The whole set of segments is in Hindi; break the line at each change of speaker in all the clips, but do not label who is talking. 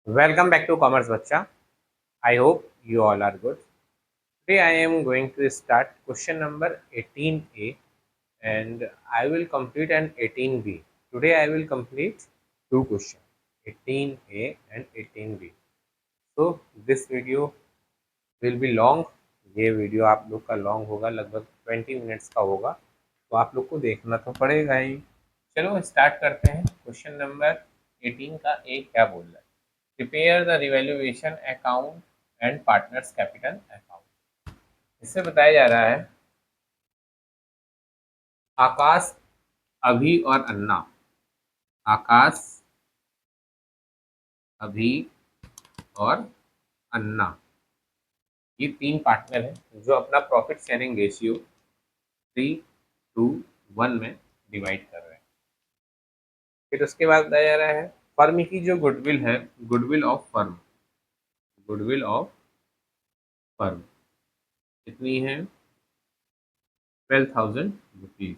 Welcome back to Commerce Bacha. I hope you all are good. Today I am going to start question number 18A and I will complete an 18B. Today I will complete two questions, 18A and 18B. So this video will be long. ये वीडियो आप लोग का लॉन्ग होगा, लगभग 20 मिनट्स का होगा, तो आप लोग को देखना तो पड़ेगा ही। चलो स्टार्ट करते हैं। क्वेश्चन नंबर 18 का ए क्या बोल रहा है? Prepare the revaluation account and partners capital account. इससे बताया जा रहा है आकाश, अभी और अन्ना। आकाश, अभी और अन्ना, ये तीन पार्टनर हैं जो अपना प्रॉफिट शेयरिंग रेशियो 3:1 में डिवाइड कर रहे हैं। फिर उसके बाद बताया जा रहा है फर्म की जो गुडविल है, goodwill of firm, goodwill of firm कितनी है? 12,000 रुपीज,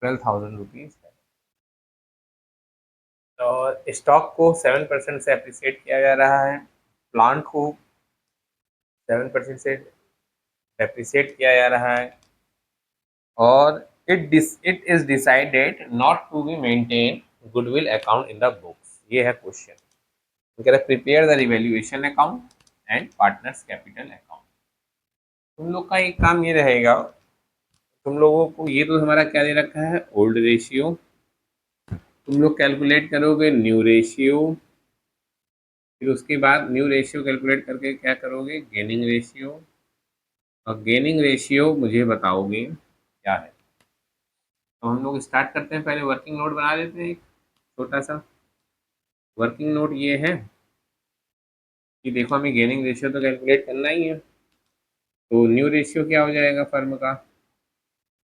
12,000 रुपीज है। और स्टॉक को 7% से अप्रिसिएट किया जा रहा है, प्लांट को 7% से डेप्रिसिएट किया जा रहा है, और it is decided not to be maintain goodwill account in the books. ये है क्वेश्चन। कह रहा है prepare the revaluation account and partners capital account. तुम लोग का एक काम ये रहेगा, तुम लोगों को ये तो हमारा क्या दे रखा है, ओल्ड रेशियो। तुम लोग कैलकुलेट करोगे न्यू रेशियो, फिर उसके बाद न्यू रेशियो कैलकुलेट करके क्या करोगे, गेनिंग रेशियो। और गेनिंग रेशियो मुझे बताओगे क्या है। तो हम लोग स्टार्ट करते हैं, पहले वर्किंग नोट बना लेते हैं एक छोटा सा। वर्किंग नोट ये है कि देखो हमें गेनिंग रेशियो तो कैलकुलेट करना ही है। तो न्यू रेशियो क्या हो जाएगा फर्म का,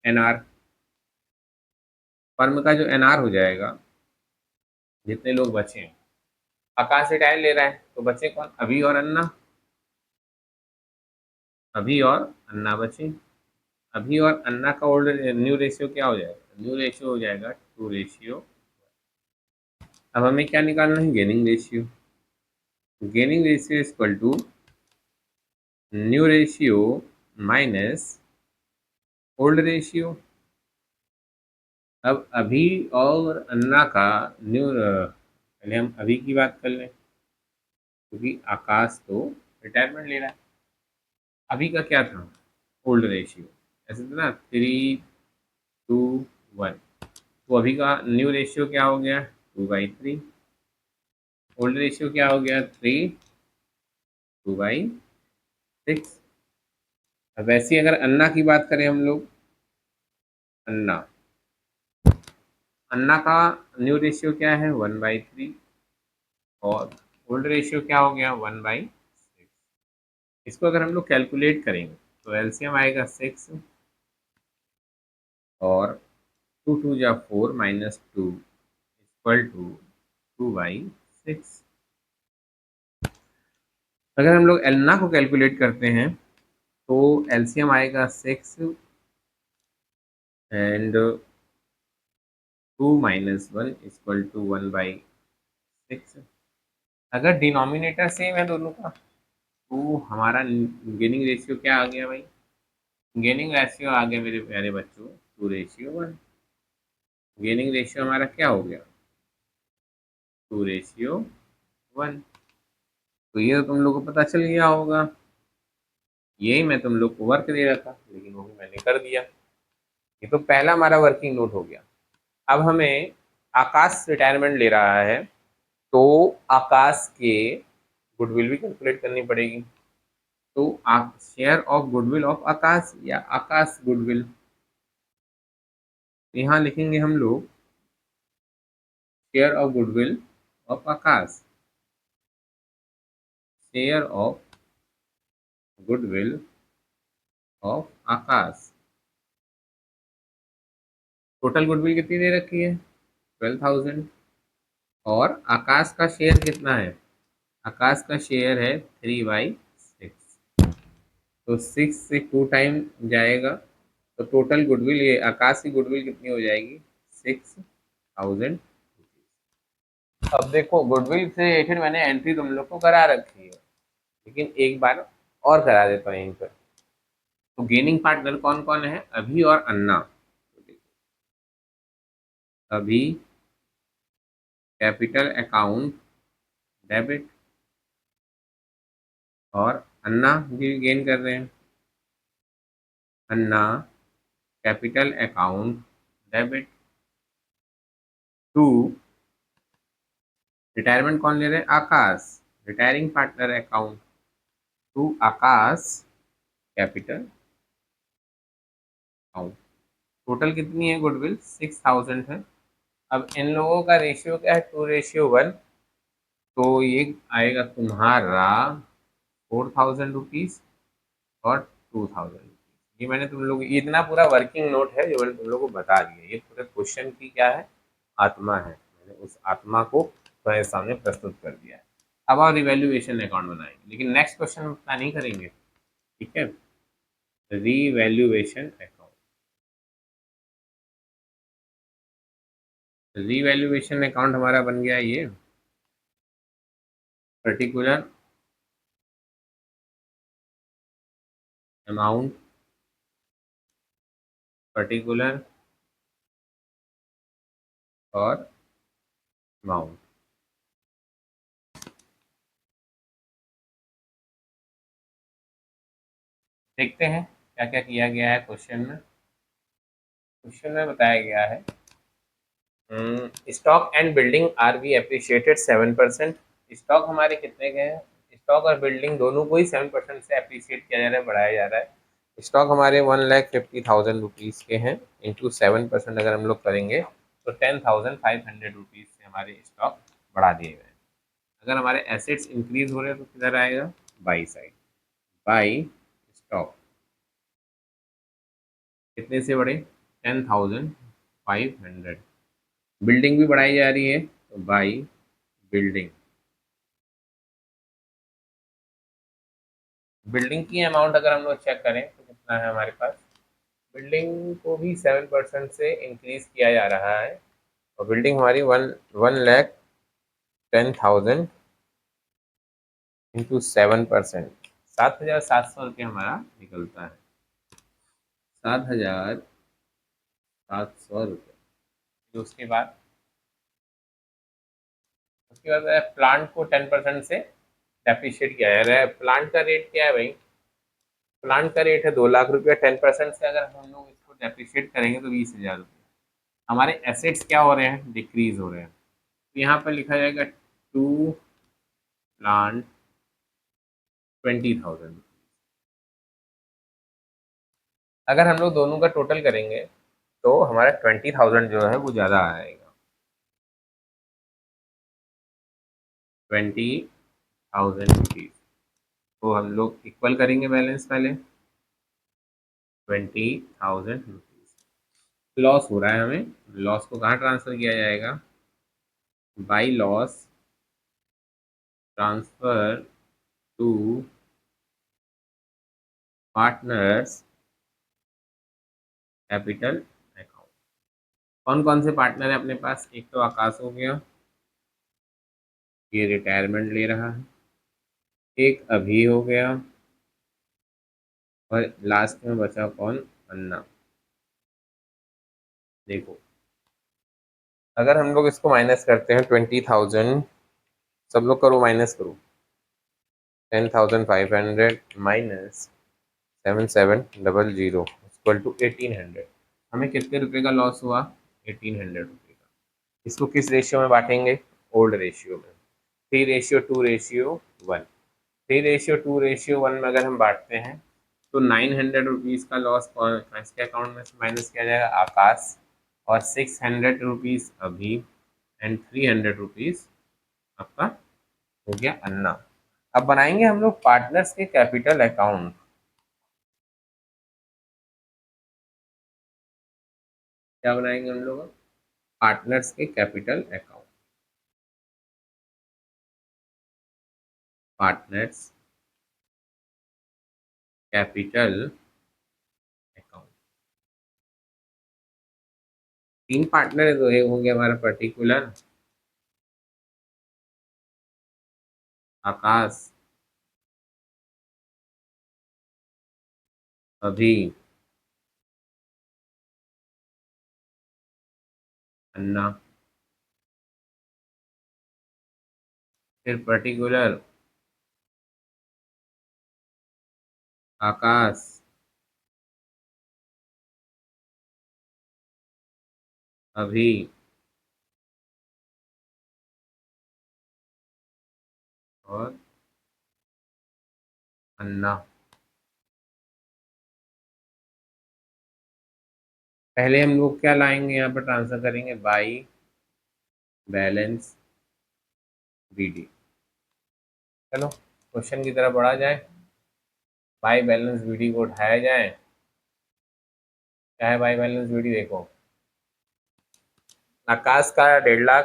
एनआर। फर्म का जो एनआर हो जाएगा, जितने लोग बचे हैं, आकाश रिटायर ले रहा है तो बचे कौन, अभी और अन्ना। अभी और अन्ना बचे। अभी और अन्ना का ओल्ड न्यू रेशियो क्या हो जाएगा, न्यू रेशियो हो जाएगा 2:। अब हमें क्या निकालना है, gaining ratio. Gaining ratio is equal to new ratio minus old ratio. अब अभी और अन्ना का न्यू, पहले हम अभी की बात कर लें क्योंकि आकाश तो रिटायरमेंट ले रहा है। अभी का क्या था, ओल्ड रेशियो, ऐसे था ना 3:1। तो अभी का न्यू रेशियो क्या हो गया, 2/3। ओल्ड रेशियो क्या हो गया, 2/6। अब वैसे अगर अन्ना की बात करें हम लोग, अन्ना, अन्ना का न्यू रेशियो क्या है, 1/3। और ओल्ड रेशियो क्या हो गया, 1/6। इसको अगर हम लोग कैलकुलेट करेंगे तो एलसीएम आएगा 6, और 2 × 4 -2 इक्वल टू 2/6। अगर हम लोग एलना को कैलकुलेट करते हैं तो एलसीएम आएगा 6 एंड 2 - 1 इक्वल टू 1/6। अगर डिनोमिनेटर सेम है दोनों का तो हमारा गेनिंग रेशियो क्या आ गया भाई, गेनिंग रेशियो आ गया मेरे प्यारे बच्चों 2:1। गेनिंग रेशियो हमारा क्या हो गया, 2:1। तो ये तो तुम लोग को पता चल गया होगा। यही मैं तुम लोग को वर्क दे रहा था लेकिन वो भी मैंने कर दिया। ये तो पहला हमारा वर्किंग नोट हो गया। अब हमें आकाश रिटायरमेंट ले रहा है तो आकाश के गुडविल भी कैलकुलेट करनी पड़ेगी। तो शेयर ऑफ गुडविल ऑफ आकाश या आकाश गुडविल, यहाँ लिखेंगे हम लोग share of goodwill of Akash, share of goodwill of Akash. Total goodwill कितनी दे रखी है, 12,000। और आकाश का शेयर कितना है, आकाश का शेयर है 3/6। तो 6 से 2 टाइम जाएगा तो टोटल गुडविल, ये आकाश की गुडविल कितनी हो जाएगी, 6,000। अब देखो गुडविल से रिलेटेड मैंने एंट्री तुम लोग को करा रखी है, लेकिन एक बार और करा देता हूँ यहीं पर। तो गेनिंग पार्टनर कौन कौन है, अभी और अन्ना। अभी कैपिटल अकाउंट डेबिट, और अन्ना भी गेन कर रहे हैं। Anna capital account debit to, retirement कौन ले रहे हैं, Aakash, retiring partner account to Aakash capital account. Total कितनी है गुडविल, 6000 है। अब इन लोगों का रेशियो क्या है, 2:1। तो ये आएगा तुम्हारा 4000 रुपीज और 2000 रुपीज। ये मैंने तुम लोग, ये इतना पूरा वर्किंग नोट है जो मैंने तुम लोग को बता दिया। ये पूरे क्वेश्चन की क्या है, आत्मा है। मैंने उस आत्मा को तुम्हारे सामने प्रस्तुत कर दिया है। अब और रिवैल्यूएशन अकाउंट बनाएंगे, लेकिन नेक्स्ट क्वेश्चन में उतना नहीं करेंगे, ठीक है। रिवैल्यूएशन अकाउंट, रिवैल्यूएशन अकाउंट हमारा बन गया ये पर्टिकुलर अमाउंट, पर्टिकुलर और अमाउंट। देखते हैं क्या क्या किया गया है क्वेश्चन में। क्वेश्चन में बताया गया है stock and building R B appreciated 7%। Stock हमारे कितने के हैं, स्टॉक और बिल्डिंग दोनों को ही 7% से अप्रिशिएट किया जा रहा है, बढ़ाया जा रहा है। स्टॉक हमारे 1,50,000 रुपीज़ के हैं, इंटू 7% अगर हम लोग करेंगे तो 10,500 रुपीज़ से हमारे स्टॉक बढ़ा दिए गए हैं। अगर हमारे एसेट्स इंक्रीज हो रहे हैं तो किधर आएगा, बाई साइड, बाई स्टॉक। कितने से बढ़े, 10,500। बिल्डिंग भी बढ़ाई जा रही है तो बाई बिल्डिंग। बिल्डिंग की अमाउंट अगर हम लोग चेक करें तो कितना है हमारे पास, बिल्डिंग को भी 7% से इंक्रीज किया जा रहा है। और बिल्डिंग हमारी 1,10,000 इंटू 7%, 7,700 रुपये हमारा निकलता है। 7,700 रुपये। फिर उसके बाद प्लांट को 10% से डेप्रिशिएट किया जा रहा है। प्लांट का रेट क्या है भाई, प्लांट का रेट है 2 लाख रुपया। 10% से अगर हम लोग इसको डेप्रिशिएट करेंगे तो 20,000 रुपये। हमारे एसेट्स क्या हो रहे हैं, डिक्रीज हो रहे हैं। तो यहाँ पर लिखा जाएगा टू प्लांट 20,000। अगर हम लोग दोनों का टोटल करेंगे तो हमारा 20,000 जो है वो ज़्यादा आएगा। 20,000 रुपीज़। तो हम लोग इक्वल करेंगे बैलेंस पहले, 20,000 रुपीज़। लॉस हो रहा है हमें, लॉस को कहाँ ट्रांसफ़र किया जाएगा, by loss transfer to partners capital account. कौन कौन से पार्टनर है अपने पास, एक तो आकाश हो गया, ये रिटायरमेंट ले रहा है। एक अभी हो गया, और लास्ट में बचा कौन, अन्ना। देखो अगर हम लोग इसको माइनस करते हैं 20,000, सब लोग करो माइनस करो, 10,500 माइनस 7,700 इक्वल टू 1,800। हमें कितने रुपए का लॉस हुआ, 1,800 रुपये का। इसको किस रेशियो में बांटेंगे, ओल्ड रेशियो में, 3:2:1। 3:2:1 में अगर हम बांटते हैं तो 900 रुपीज़ का लॉस इसके अकाउंट में से माइनस किया जाएगा, आकाश, और 600 रुपीज़ अभी, एंड 300 रुपीज़ आपका हो गया अन्ना। अब बनाएंगे हम लोग पार्टनर्स के कैपिटल अकाउंट। क्या बनाएंगे हम लोग, पार्टनर्स के capital account, partners capital account. तीन पार्टनर है तो एक हो गया हमारा पर्टिकुलर, आकाश अभी अन्ना, फिर पर्टिकुलर आकाश अभी और अन्ना। पहले हम लोग क्या लाएंगे, यहाँ पर ट्रांसफर करेंगे बाई बैलेंस बीडी। चलो क्वेश्चन की तरफ बढ़ा जाए। बाई बैलेंस बीडी को उठाया जाए। क्या है बाई बैलेंस बीडी, देखो आकाश का 1.5 लाख,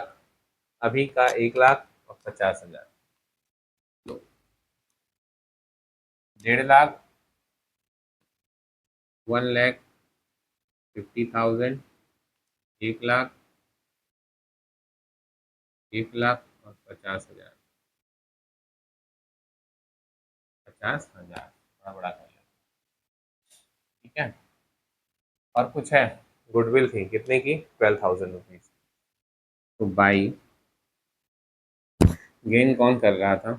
अभी का 1 लाख और 50,000। तो 1.5 लाख, 1,50,000, 1 लाख, 1 लाख और 50,000। 50,000 बड़ा बड़ा कर लिया। ठीक है, और कुछ है। गुडविल थी कितने की, 12,000 रुपीज। तो बाई गेन कौन कर रहा था,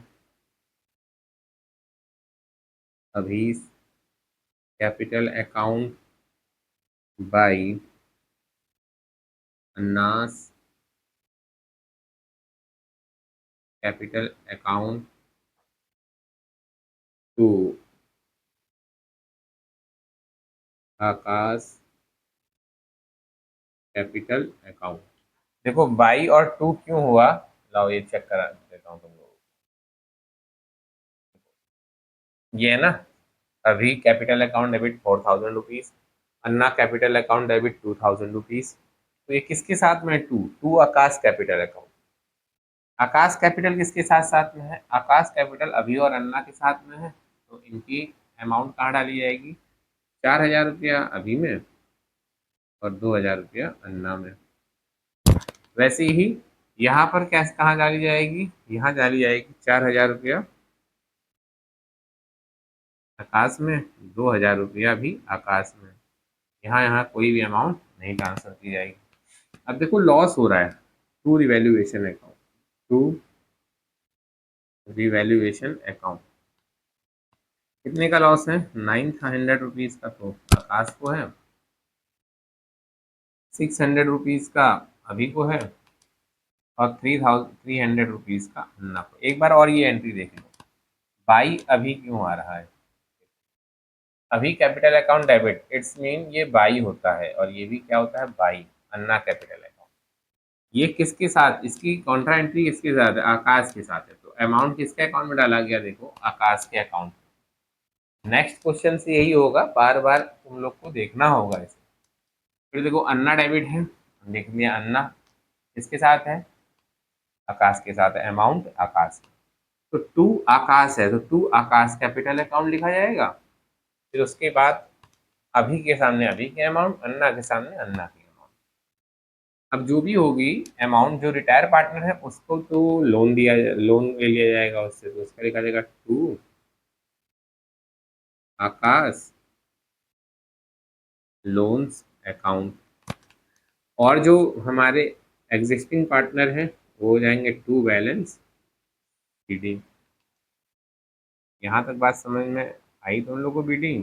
अभी capital account by Anna's capital account to Aakash capital account. देखो बाई और टू क्यों हुआ, लाओ ये चेक करा देता हूँ तुम लोगों को। ये है ना, अभी capital account debit 4,000 rupees, Anna capital account debit 2,000 rupees. तो ये किसके साथ में है, to to Aakash capital account. Aakash capital किसके साथ साथ में है, आकाश कैपिटल अभी और अन्ना के साथ में है। तो इनकी अमाउंट कहाँ डाली जाएगी, 4,000 रुपया अभी में और 2,000 रुपया अन्ना में। वैसे ही यहाँ पर कैश कहाँ डाली जाएगी, यहाँ डाली जाएगी 4,000 रुपया आकाश में, 2,000 रुपया भी आकाश में। यहाँ यहाँ कोई भी अमाउंट नहीं ट्रांसफर की जाएगी। अब देखो लॉस हो रहा है, to revaluation account, to revaluation account. कितने का लॉस है, 900 रुपीज का तो आकाश को है, 600 रुपीज का अभी को है, और 300 रुपीज का अन्ना को। एक बार और ये एंट्री देख लो, बाई अभी क्यों आ रहा है, अभी capital account debit, it's mean ये बाई होता है, और ये भी क्या होता है, बाई, अन्ना कैपिटल अकाउंट। ये किसके साथ, इसकी कॉन्ट्रा एंट्री किसके साथ है, आकाश के साथ है। तो अमाउंट किसके अकाउंट में डाला गया, देखो आकाश के अकाउंट में। नेक्स्ट क्वेश्चन से यही होगा, बार बार तुम लोग को देखना होगा इसे। फिर देखो अन्ना डेबिट है, देख लिया अन्ना किसके साथ है, आकाश के साथ है, अमाउंट आकाश। तो टू आकाश है, तो टू आकाश कैपिटल अकाउंट लिखा जाएगा। फिर उसके बाद अभी के सामने अभी के अमाउंट, अन्ना के सामने अन्ना की अमाउंट। अब जो भी होगी अमाउंट, जो रिटायर पार्टनर है उसको तो लोन ले लिया जाएगा उससे, तो उसका लिखा जाएगा टू आकाश लोन्स अकाउंट। और जो हमारे एग्जिस्टिंग पार्टनर हैं वो हो जाएंगे टू बैलेंस बीडी। यहाँ तक बात समझ में आई तुम लोग को बीडी।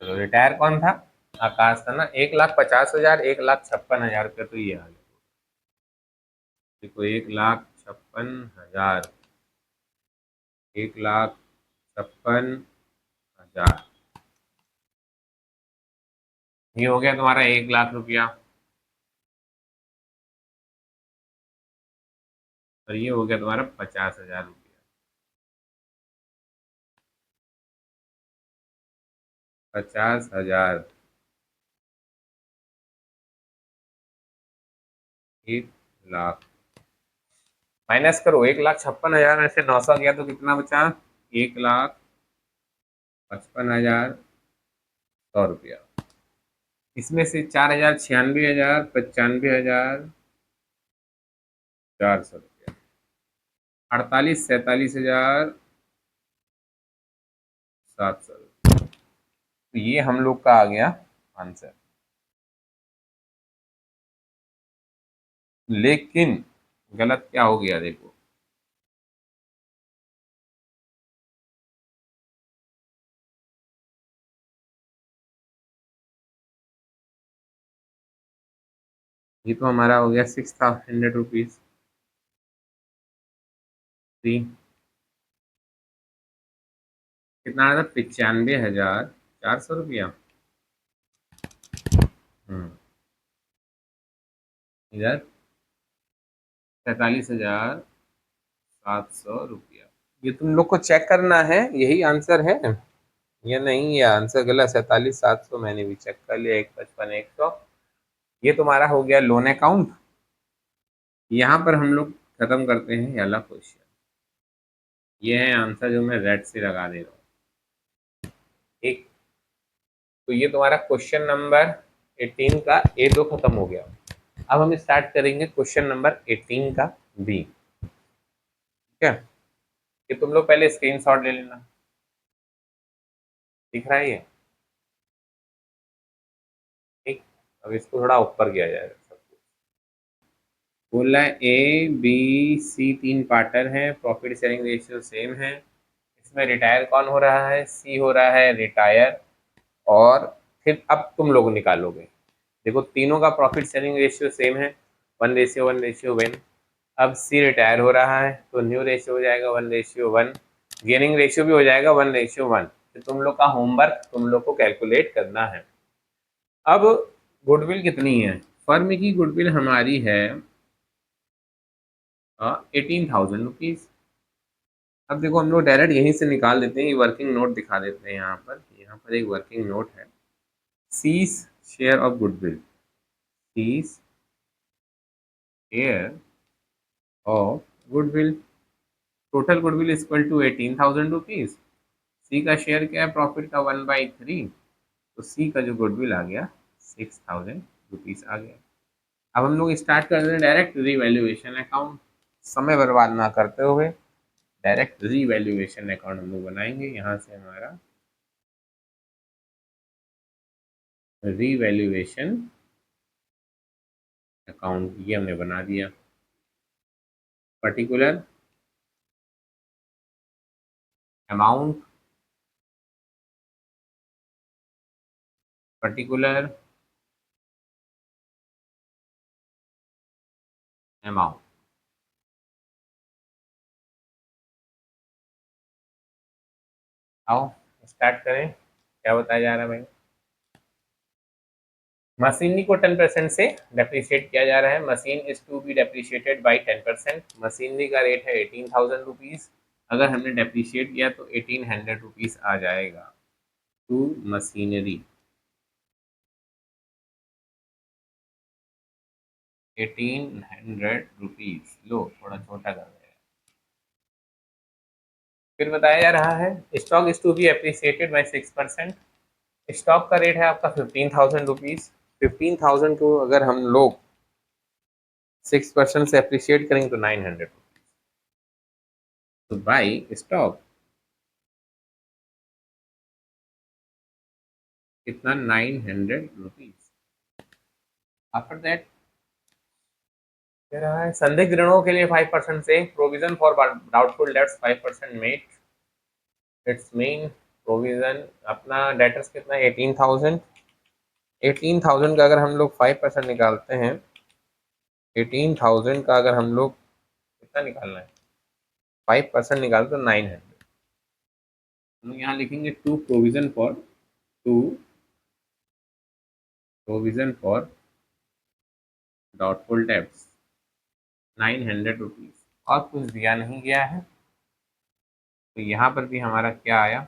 चलो रिटायर कौन था, आकाश था ना, 1,50,000, 1,56,000 रुपया, तो ये आ गया। देखो 1,56,000, 1,56,000, ये हो गया तुम्हारा 1 लाख रुपया, और ये हो गया तुम्हारा 50,000 रुपया। 50,000, 1 लाख, माइनस करो, 1,56,000 में से 900 गया तो कितना बचा? 1,55,100 रुपया। इसमें से 4,000, 96,000, 95,400 रुपया, 48,47,700। तो ये हम लोग का आ गया आंसर। लेकिन गलत क्या हो गया देखो, ये तो हमारा हो गया 6,100 रुपीज। कितना आया था? 95,400 रुपया। हम्म, इधर 43,700 रुपया। ये तुम लोग को चेक करना है, यही आंसर है। ये नहीं, ये आंसर गलत। 47,700 मैंने भी चेक कर लिया। 1,55,100 ये तुम्हारा हो गया लोन अकाउंट। यहाँ पर हम लोग खत्म करते हैं ये वाला क्वेश्चन। ये है आंसर जो मैं रेड से लगा दे रहा हूँ। ठीक, तो ये तुम्हारा क्वेश्चन नंबर 18 का ए दो खत्म हो गया। अब हम स्टार्ट करेंगे क्वेश्चन नंबर 18 का बी। ठीक है, ये तुम लोग पहले स्क्रीनशॉट ले लेना। दिख रहा है ये? ठीक, अब इसको थोड़ा ऊपर किया जाएगा सब कुछ। बोल रहा है ए बी सी तीन पार्टनर हैं, प्रॉफिट शेयरिंग रेशियो सेम है। इसमें रिटायर कौन हो रहा है? सी हो रहा है रिटायर। और फिर अब तुम लोग निकालोगे। देखो तीनों का प्रॉफिट शेयरिंग रेशियो सेम है, 1:1:1। अब सी रिटायर हो रहा है तो न्यू रेशियो हो जाएगा 1:1। गेनिंग रेशियो भी हो जाएगा 1:1। तो तुम लोग का होमवर्क तुम लोग को कैलकुलेट करना है। अब गुडविल कितनी है? फर्म की गुडविल हमारी है 18,000 रुपीज। अब देखो हम लोग डायरेक्ट यहीं से निकाल देते हैं, ये वर्किंग नोट दिखा देते हैं। यहाँ पर एक वर्किंग नोट है। C's share of goodwill, C's share of goodwill, total goodwill is equal to 18,000 rupees. C का शेयर क्या है प्रॉफिट का? 1/3। तो सी का जो गुडविल आ गया 6,000 रुपीज आ गया। अब हम लोग स्टार्ट कर रहे हैं डायरेक्ट रीवैल्यूएशन अकाउंट। समय बर्बाद ना करते हुए डायरेक्ट रीवैल्यूएशन अकाउंट हम लोग बनाएंगे। यहाँ से हमारा रीवैल्यूएशन अकाउंट ये हमने बना दिया। Particular amount, particular amount. आओ स्टार्ट करें, क्या बताया जा रहा है भाई? मशीनरी को 10% से डेप्रिशिएट किया जा रहा है। Machine is to be depreciated by 10%। Machinery का रेट है 18,000 रुपीज। अगर हमने डेप्रिशिएट किया तो 1,800 रुपीज आ जाएगा टू मशीनरी। 1,800 रुपीज। लो थोड़ा छोटा कर दिया। फिर बताया जा रहा है stock is to be appreciated by 6%। Stock का रेट है आपका 15,000 रुपीज। 15,000 को अगर हम लोग 6% से अप्रिशिएट करेंगे तो 900 रुपीज। तो बाई स्टॉक कितना? 900 रुपीज। आफ्टर दैट कह रहा है संदिग्ध ऋणों के लिए 5% से provision for doubtful dates 5% made. It's mean provision अपना डेटर्स कितना है? 18,000। 18,000 का अगर हम लोग 5% निकालते हैं, 18,000 का अगर हम लोग कितना निकालना है? 5% निकालते तो 900। हम यहाँ लिखेंगे to provision for, to provision for doubtful debts 900 rupees. और कुछ दिया नहीं गया है। तो यहाँ पर भी हमारा क्या आया?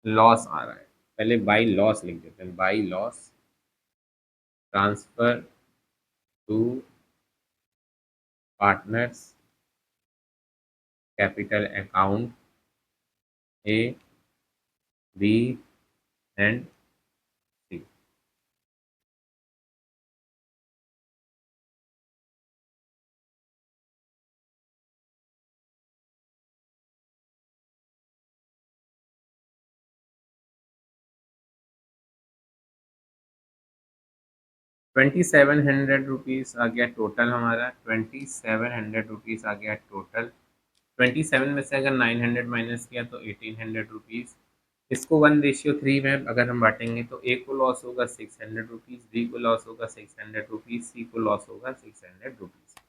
लॉस आ रहा है। पहले बाई लॉस लिख देते हैं। By loss transfer to partners capital account A B and C. 2700 rupees आ गया टोटल हमारा। 2700 रुपीज़ आ गया टोटल। 27 में से अगर 900 माइनस किया तो 1800 रुपीज़। इसको 1:3 में अगर हम बांटेंगे तो ए को लॉस होगा 600 रुपीज़, बी को लॉस होगा 600 रुपीज़, सी को लॉस होगा 600 रुपीज़।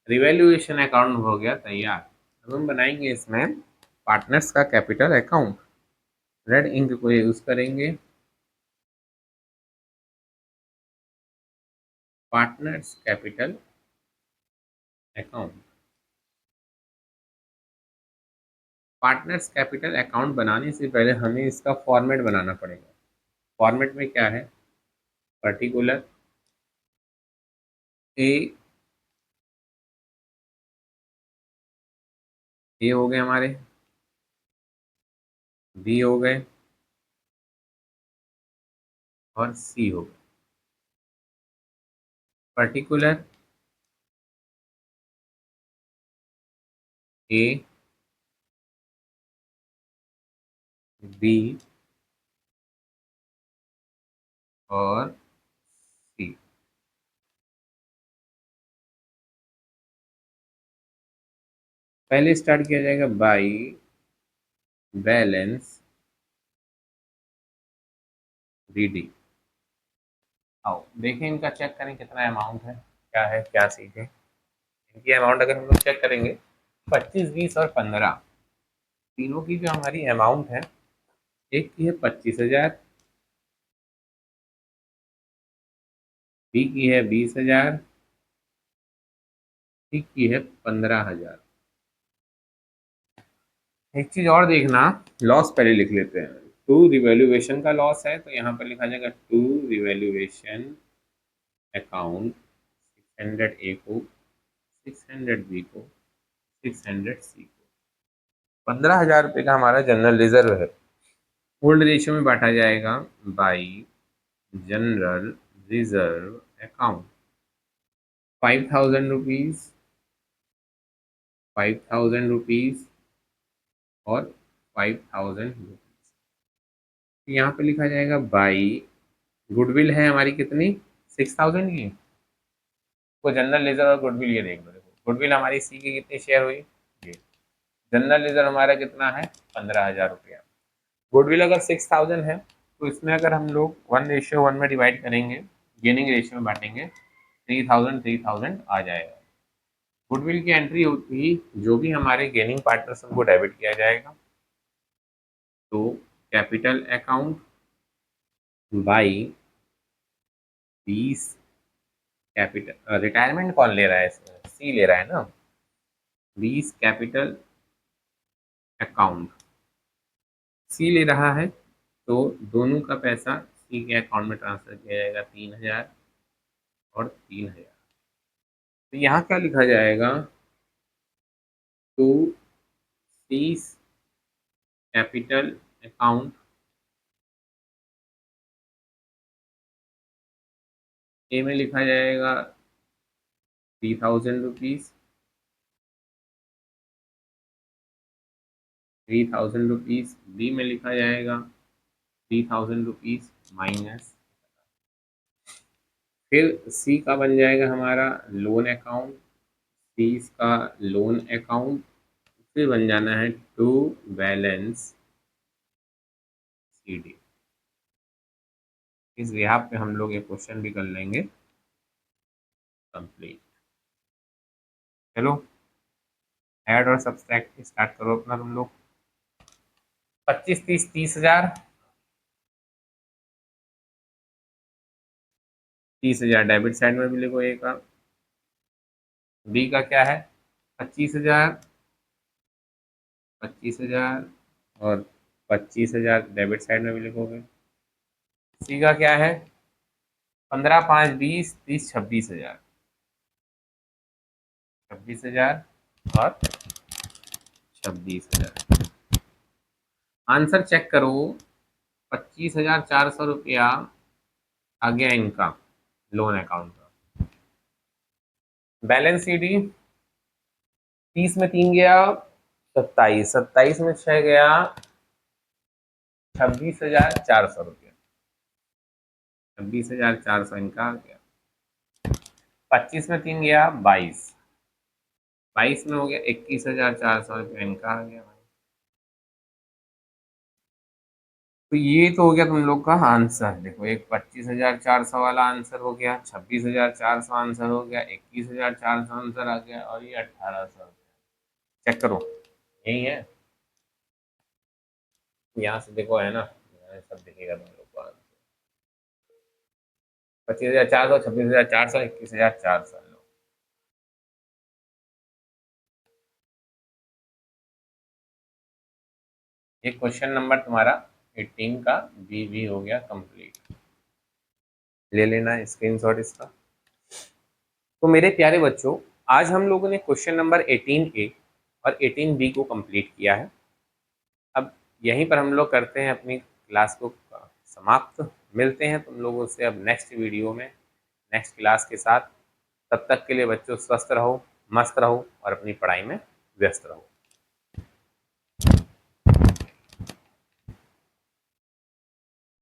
रिवैल्यूएशन अकाउंट हो गया तैयार। अब हम बनाएंगे इसमें पार्टनर्स का कैपिटल अकाउंट। रेड इंक को यूज करेंगे। Partners capital account. Partners capital account बनाने से पहले हमें इसका फॉर्मेट बनाना पड़ेगा। फॉर्मेट में क्या है? पर्टिकुलर ए हो गए हमारे, बी हो गए और सी हो गए। पर्टिकुलर ए बी और सी। पहले स्टार्ट किया जाएगा बाई बैलेंस रीडिंग। आओ देखें इनका, चेक करें कितना अमाउंट है क्या सीखें। इनकी अमाउंट अगर हम लोग चेक करेंगे 25, 20 और 15, तीनों की जो हमारी अमाउंट है, एक की है 25,000, बी की है 20,000, सी की है 15,000। एक चीज और देखना, लॉस पहले लिख लेते हैं। टू रिवैल्यूएशन का लॉस है तो यहाँ पर लिखा जाएगा टू रिवैल्यूएशन अकाउंट 600 ए को, 600 बी को, 600 सी को। 15,000 रुपये का हमारा जनरल रिजर्व है। ओल्ड रेशियो में बांटा जाएगा by general reserve account. 5,000 rupees, 5,000 rupees और 5,000 रुपीज। यहाँ पे लिखा जाएगा बाई गुडविल है हमारी कितनी, 6,000 की। तो जनरल रिजर्व और गुडविल ये देख लो। देखो गुडविल हमारी सी की कितनी शेयर हुई, ये। जनरल रिजर्व हमारा कितना है, 15,000 रुपया। गुडविल अगर 6,000 है तो इसमें अगर हम लोग 1:1 में डिवाइड करेंगे, गेनिंग रेशियो में बांटेंगे, 3,000 3,000 आ जाएगा। गुडविल की एंट्री होती ही जो भी हमारे गेनिंग पार्टनर्स उनको डेबिट किया जाएगा। तो capital account by 20 capital, retirement कौन ले रहा है इसमें, सी ले रहा है ना। 20 कैपिटल अकाउंट सी ले रहा है तो दोनों का पैसा सी के अकाउंट में ट्रांसफर किया जाएगा, 3,000 और 3,000। तो यहाँ क्या लिखा जाएगा, टू सी कैपिटल अकाउंट ए में लिखा जाएगा 3,000 रुपीज, 3,000 रुपीज। बी में लिखा जाएगा 3,000 रुपीज माइनस। फिर सी का बन जाएगा हमारा लोन अकाउंट, सी का लोन अकाउंट। फिर बन जाना है टू बैलेंस सी डी। इस बिहाफ पे हम लोग ये क्वेश्चन भी कर लेंगे कंप्लीट। चलो ऐड और सब्सट्रैक्ट स्टार्ट करो अपना तुम लोग। 25, 30, 30,000। 30,000 डेबिट साइड में भी लिखो ए का। बी का क्या है, 25,000, 25,000 और 25,000 डेबिट साइड में भी लिखोगे। सी का क्या है, 15, 5, 20, 30, 26,000। 26,000 और 26,000। आंसर चेक करो, 25,400 आ गया इनका लोन अकाउंट का। बैलेंस सीडी 30 में 3 गया 27, 27 में 6 गया 26,400। 26,400 इनका आ गया। 25 में 3 गया 22, 22 में हो गया 21,400 इनका आ गया। तो ये तो हो गया तुम लोग का आंसर। देखो, एक 25,400 वाला आंसर हो गया, 26,400 आंसर हो गया, 21,400 आंसर आ गया, और ये 1,800। चेक करो, यही है। यहाँ से देखो, है ना, यहाँ सब दिखेगा तुम लोग को आंसर। 25,400, 26,400, 21,400। ये क्वेश्चन नंबर तुम्हारा 18 का बी हो गया कंप्लीट। ले लेना स्क्रीनशॉट इसका। तो मेरे प्यारे बच्चों, आज हम लोगों ने क्वेश्चन नंबर 18A और 18B को कंप्लीट किया है। अब यहीं पर हम लोग करते हैं अपनी क्लास को समाप्त। मिलते हैं तुम लोगों से अब नेक्स्ट वीडियो में, नेक्स्ट क्लास के साथ। तब तक के लिए बच्चों, स्वस्थ रहो, मस्त रहो और अपनी पढ़ाई में व्यस्त रहो।